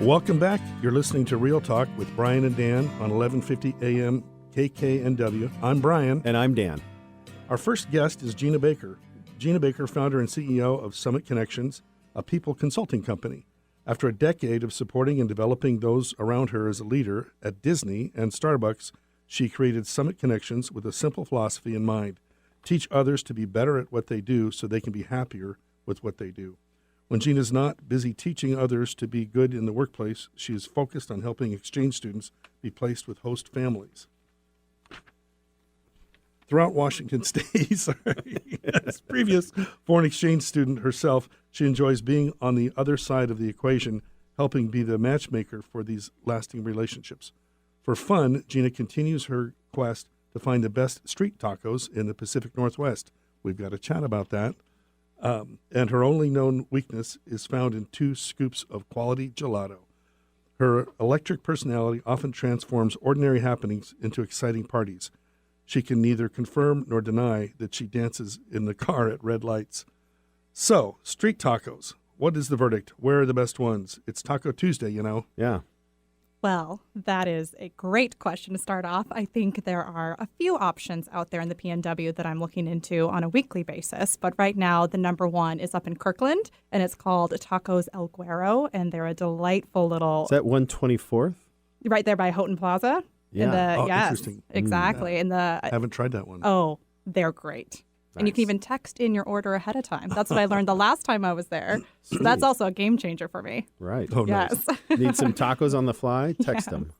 Welcome back. You're listening to Real Talk with Brian and Dan on 1150 AM KKNW. I'm Brian. And I'm Dan. Our first guest is Gina Baker. Gina Baker, founder and CEO of Summit Connections, a people consulting company. After a decade of supporting and developing those around her as a leader at Disney and Starbucks, she created Summit Connections with a simple philosophy in mind: teach others to be better at what they do so they can be happier with what they do. When Gina's not busy teaching others to be good in the workplace, she is focused on helping exchange students be placed with host families. Throughout Washington State, as previous foreign exchange student herself, she enjoys being on the other side of the equation, helping be the matchmaker for these lasting relationships. For fun, Gina continues her quest to find the best street tacos in the Pacific Northwest. We've got to chat about that. And her only known weakness is found in 2 scoops of quality gelato. Her electric personality often transforms ordinary happenings into exciting parties. She can neither confirm nor deny that she dances in the car at red lights. So, street tacos. What is the verdict? Where are the best ones? It's Taco Tuesday, you know. Yeah. Well, that is a great question to start off. I think there are a few options out there in the PNW that I'm looking into on a weekly basis. But right now, the number one is up in Kirkland, and it's called Tacos El Güero, and they're a delightful little... Is that 124th? Right there by Houghton Plaza. Yeah. Interesting. Exactly. I haven't tried that one. Oh, they're great. Nice. And you can even text in your order ahead of time. That's what I learned the last time I was there. So that's also a game changer for me. Right. Oh, Yes. nice. Need some tacos on the fly? Text them.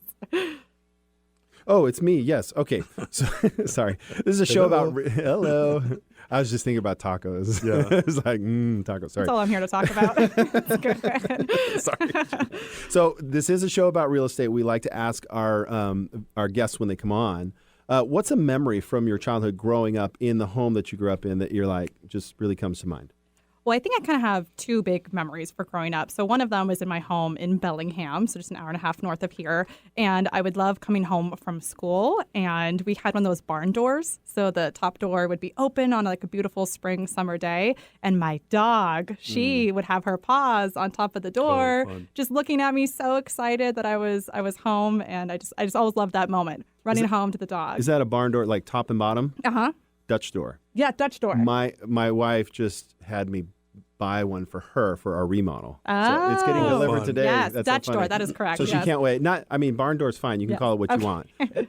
Oh, it's me. Yes. Okay. So, sorry. This is a show about... Hello. I was just thinking about tacos. Yeah. It's like, tacos. Sorry. That's all I'm here to talk about. It's good. Sorry. So this is a show about real estate. We like to ask our guests when they come on, what's a memory from your childhood growing up in the home that you grew up in that you're like, just really comes to mind? Well, I think I kind of have 2 big memories for growing up. So one of them was in my home in Bellingham, so just an hour and a half north of here. And I would love coming home from school. And we had one of those barn doors. So the top door would be open on like a beautiful spring summer day. And my dog, she would have her paws on top of the door, just looking at me, so excited that I was home. And I just always loved that moment, running home to the dog. Is that a barn door, like top and bottom? Uh-huh. Dutch door. Yeah, Dutch door. My wife just had me buy one for her for our remodel. So it's getting delivered Fun. today. Yes, That's so Dutch door. funny. That is correct. So she yes. can't wait. Barn door's fine. You can call it what you want. Okay.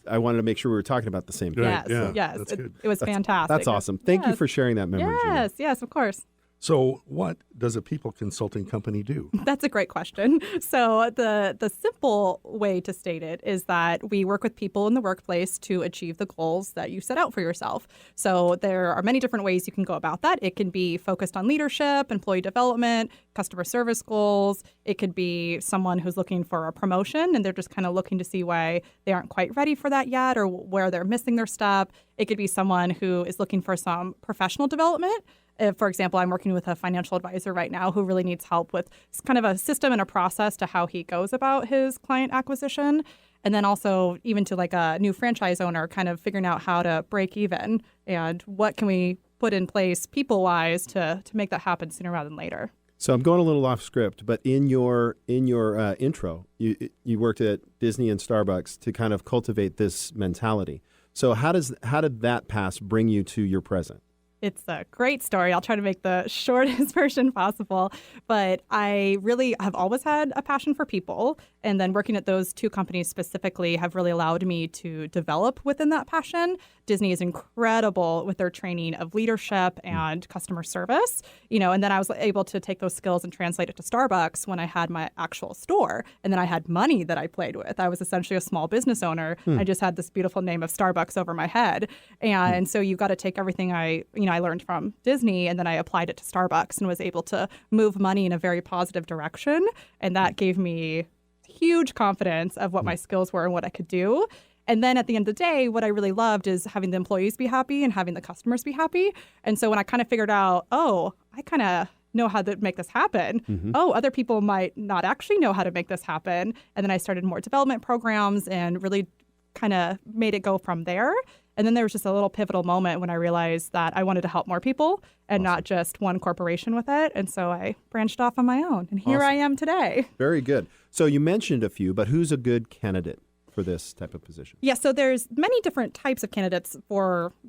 I wanted to make sure we were talking about the same thing. Right. Yes, Yeah, yes. that's good. It was fantastic. That's awesome. Thank you Yes. for sharing that memory, Gina. Yes, of course. So what does a people consulting company do? That's a great question. So the simple way to state it is that we work with people in the workplace to achieve the goals that you set out for yourself. So there are many different ways you can go about that. It can be focused on leadership, employee development, customer service goals. It could be someone who's looking for a promotion and they're just kind of looking to see why they aren't quite ready for that yet or where they're missing their step. It could be someone who is looking for some professional development. If, for example, I'm working with a financial advisor right now who really needs help with kind of a system and a process to how he goes about his client acquisition. And then also even to like a new franchise owner, kind of figuring out how to break even and what can we put in place people-wise to make that happen sooner rather than later. So I'm going a little off script, but in your intro, you worked at Disney and Starbucks to kind of cultivate this mentality. So how did that past bring you to your present? It's a great story. I'll try to make the shortest version possible. But I really have always had a passion for people. And then working at those 2 companies specifically have really allowed me to develop within that passion. Disney is incredible with their training of leadership and customer service, and then I was able to take those skills and translate it to Starbucks when I had my actual store. And then I had money that I played with. I was essentially a small business owner. I just had this beautiful name of Starbucks over my head. And so you've got to take everything I learned from Disney and then I applied it to Starbucks and was able to move money in a very positive direction. And that gave me huge confidence of what my skills were and what I could do. And then at the end of the day, what I really loved is having the employees be happy and having the customers be happy. And so when I kind of figured out, I kind of know how to make this happen. Other people might not actually know how to make this happen. And then I started more development programs and really kind of made it go from there. And then there was just a little pivotal moment when I realized that I wanted to help more people and not just one corporation with it. And so I branched off on my own. And here I am today. Very good. So you mentioned a few, but who's a good candidate for this type of position? Yeah, so there's many different types of candidates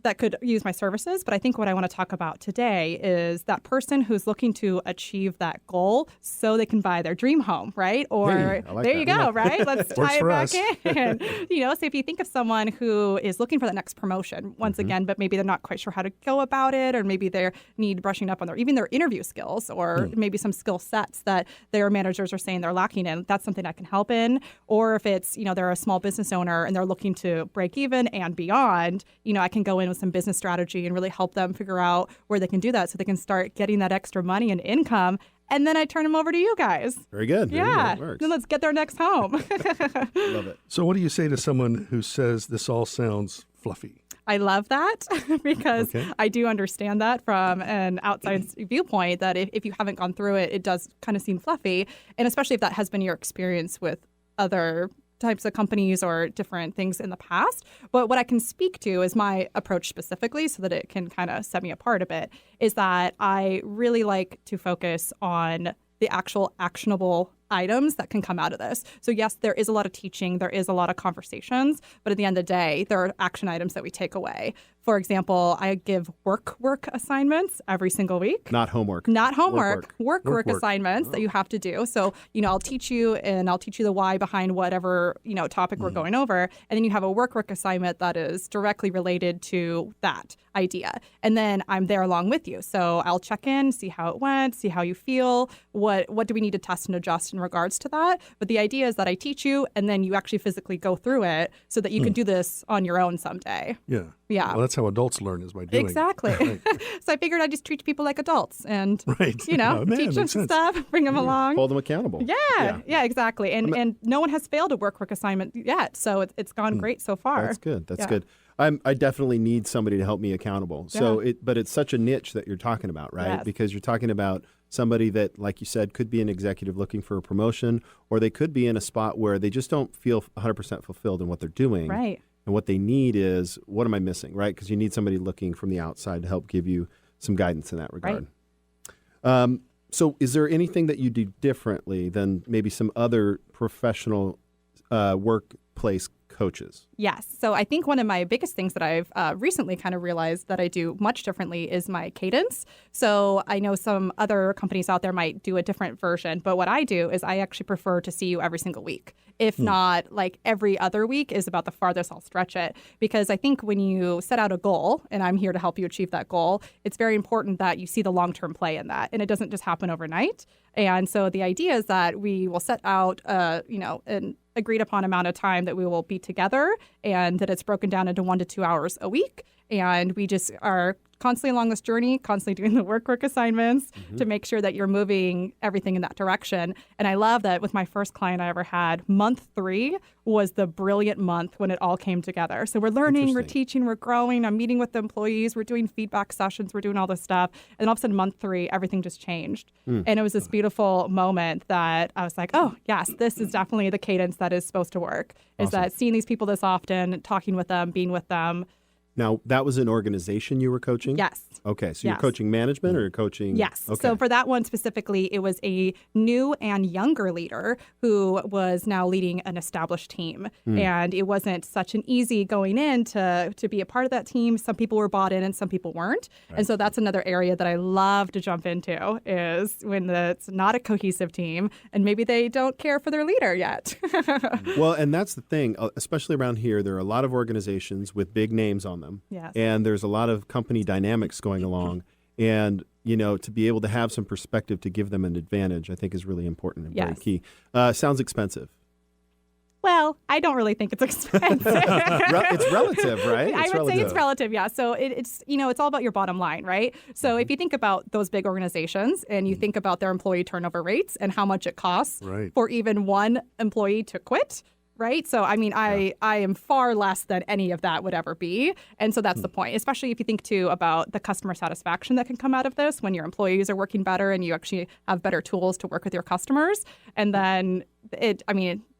that could use my services, but I think what I want to talk about today is that person who's looking to achieve that goal so they can buy their dream home, right? Or Hey, I like there that. you go, right? Let's tie it for back us. in. So if you think of someone who is looking for that next promotion, once again, but maybe they're not quite sure how to go about it, or maybe they need brushing up on their interview skills, or maybe some skill sets that their managers are saying they're lacking in, that's something I can help in. Or if it's, they're a small business owner and they're looking to break even and beyond, I can go in with some business strategy and really help them figure out where they can do that so they can start getting that extra money and income. And then I turn them over to you guys. Very good. Very Yeah. good. Works. Then let's get their next home. Love it. So what do you say to someone who says this all sounds fluffy? I love that because Okay. I do understand that from an outside viewpoint that if you haven't gone through it, it does kind of seem fluffy. And especially if that has been your experience with other types of companies or different things in the past. But what I can speak to is my approach specifically so that it can kind of set me apart a bit is that I really like to focus on the actual actionable items that can come out of this. So yes, there is a lot of teaching, there is a lot of conversations, but at the end of the day, there are action items that we take away. For example, I give work assignments every single week. Not homework. Not homework, work Work. assignments that you have to do. So, I'll teach you the why behind whatever, topic we're going over. And then you have a work assignment that is directly related to that idea. And then I'm there along with you. So I'll check in, see how it went, see how you feel, what do we need to test and adjust in regards to that. But the idea is that I teach you and then you actually physically go through it so that you can do this on your own someday. Yeah. Yeah. Well, that's how adults learn is by doing. Exactly. So I figured I'd just treat people like adults and, Right. teach them makes some sense. stuff, bring them along. Hold them accountable. Yeah, exactly. And no one has failed a work assignment yet. So it's gone great so far. That's good. That's Yeah. good. I definitely need somebody to help me accountable. So but it's such a niche that you're talking about, right? Yes. Because you're talking about somebody that, like you said, could be an executive looking for a promotion, or they could be in a spot where they just don't feel 100% fulfilled in what they're doing. Right. And what they need is, what am I missing, right? Because you need somebody looking from the outside to help give you some guidance in that regard. So is there anything that you do differently than maybe some other professional workplace coaches? Yes. So I think one of my biggest things that I've recently kind of realized that I do much differently is my cadence. So I know some other companies out there might do a different version, but what I do is I actually prefer to see you every single week. If not, like every other week is about the farthest I'll stretch it. Because I think when you set out a goal, and I'm here to help you achieve that goal, it's very important that you see the long-term play in that. And it doesn't just happen overnight. And so the idea is that we will set out, an agreed upon amount of time that we will be together and that it's broken down into 1 to 2 hours a week. And we just are constantly along this journey, constantly doing the work assignments to make sure that you're moving everything in that direction. And I love that with my first client I ever had, month 3 was the brilliant month when it all came together. So we're learning, we're Interesting. teaching, we're growing. I'm meeting with the employees, we're doing feedback sessions, we're doing all this stuff. And all of a sudden, month 3, everything just changed. And it was this beautiful moment that I was like, oh, yes, this is definitely the cadence that is supposed to work, is that seeing these people this often, talking with them, being with them. Now, that was an organization you were coaching? Yes. Okay, so you're Yes. coaching management or you're coaching? Yes. Okay. So for that one specifically, it was a new and younger leader who was now leading an established team. And it wasn't such an easy going in to be a part of that team. Some people were bought in and some people weren't. And so that's another area that I love to jump into is when it's not a cohesive team and maybe they don't care for their leader yet. Well, and that's the thing, especially around here, there are a lot of organizations with big names on them. Yes. And there's a lot of company dynamics going along. And, to be able to have some perspective to give them an advantage, I think is really important and very Yes. key. Sounds expensive. Well, I don't really think it's expensive. It's relative, right? I It's would say it's relative. relative, yeah. So it's it's all about your bottom line, right? So if you think about those big organizations and you think about their employee turnover rates and how much it costs Right. for even one employee to quit, right? So I mean, I am far less than any of that would ever be, and so that's the point. Especially if you think too about the customer satisfaction that can come out of this when your employees are working better and you actually have better tools to work with your customers, and then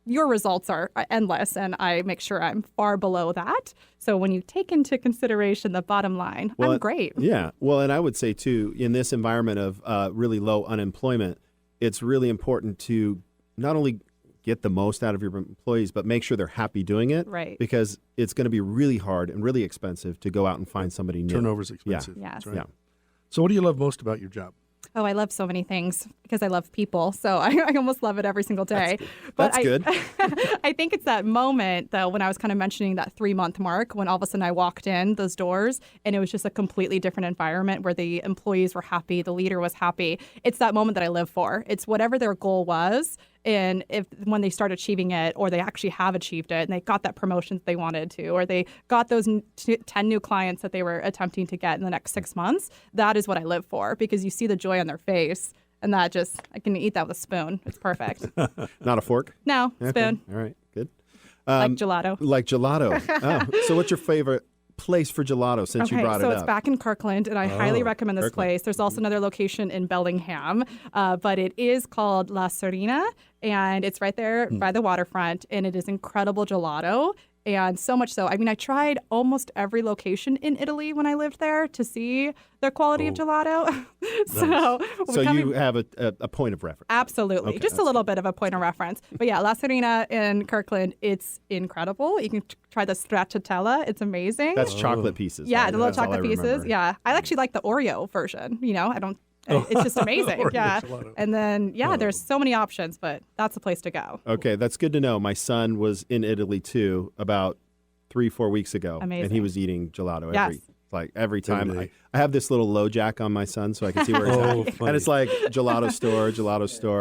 your results are endless, and I make sure I'm far below that. So when you take into consideration the bottom line, I'm great. Yeah. Well, and I would say, too, in this environment of really low unemployment, it's really important to not only get the most out of your employees, but make sure they're happy doing it. Right. Because it's going to be really hard and really expensive to go out and find somebody new. Turnover's expensive. Yeah. That's Yes. right. So what do you love most about your job? Oh, I love so many things because I love people. So I almost love it every single day. That's good. I think it's that moment, though, when I was kind of mentioning that 3-month mark, when all of a sudden I walked in those doors and it was just a completely different environment where the employees were happy, the leader was happy. It's that moment that I live for. It's whatever their goal was. And if when they start achieving it, or they actually have achieved it and they got that promotion that they wanted to, or they got those 10 new clients that they were attempting to get in the next 6 months, that is what I live for, because you see the joy on their face. And that just, I can eat that with a spoon. It's perfect. Not a fork? No, spoon. All right, good. Like gelato. Like gelato. Oh, so what's your favorite place for gelato since you brought it up? So it's back in Kirkland, and I highly recommend this place. There's also another location in Bellingham, but it is called La Serena, and it's right there by the waterfront, and it is incredible gelato. And so much so, I mean, I tried almost every location in Italy when I lived there to see their quality of gelato. So you have a point of reference. Absolutely. Okay, Just a little bit of a point of reference. But yeah, La Serena in Kirkland, it's incredible. You can try the stracciatella. It's amazing. That's chocolate pieces. Yeah, right? the little That's all chocolate I pieces. remember. Yeah. I actually like the Oreo version. It's just amazing. Oreo Yeah. gelato. And then, there's so many options, but that's the place to go. Okay, that's good to know. My son was in Italy too about 3-4 weeks ago, and he Amazing. was eating gelato Yes. every time. Every day. I have this little low jack on my son so I can see where he's at. funny. And it's like gelato store,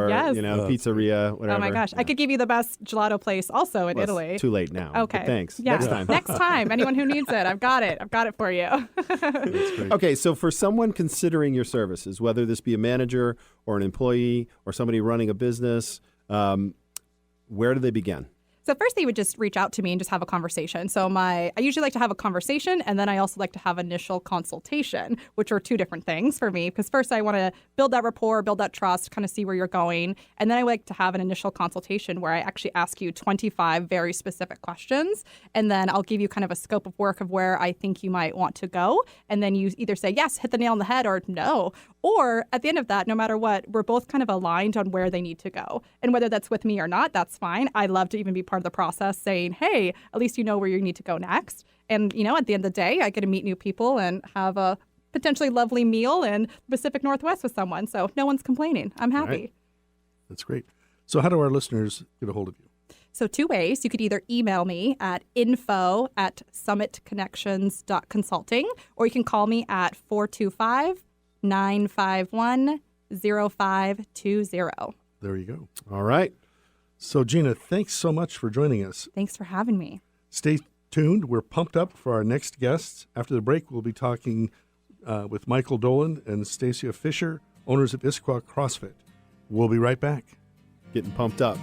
Yes. pizzeria, whatever. Oh my gosh. I could give you the best gelato place also in Well, it's Italy. too late now. Okay. But thanks. Yeah. Next time. Next time. Anyone who needs it, I've got it. I've got it for you. That's great. Okay, so for someone considering your services, whether this be a manager or an employee or somebody running a business, where do they begin? So first they would just reach out to me and just have a conversation. So I usually like to have a conversation, and then I also like to have initial consultation, which are two different things for me. Because first I want to build that rapport, build that trust, kind of see where you're going. And then I like to have an initial consultation where I actually ask you 25 very specific questions. And then I'll give you kind of a scope of work of where I think you might want to go. And then you either say, yes, hit the nail on the head, or no. Or at the end of that, no matter what, we're both kind of aligned on where they need to go. And whether that's with me or not, that's fine. I love to even be part of the process saying, hey, at least you know where you need to go next. And, at the end of the day, I get to meet new people and have a potentially lovely meal in the Pacific Northwest with someone. So no one's complaining. I'm happy. right. That's great. So how do our listeners get a hold of you? So 2 ways. You could either email me at info@summitconnections.consulting, or you can call me at 425-951-0520. There you go. All right. So Gina, thanks so much for joining us. Thanks for having me. Stay tuned. We're pumped up for our next guests. After the break, we'll be talking with Michael Dolan and Stacia Fisher, owners of Issaquah CrossFit. We'll be right back. Getting pumped up.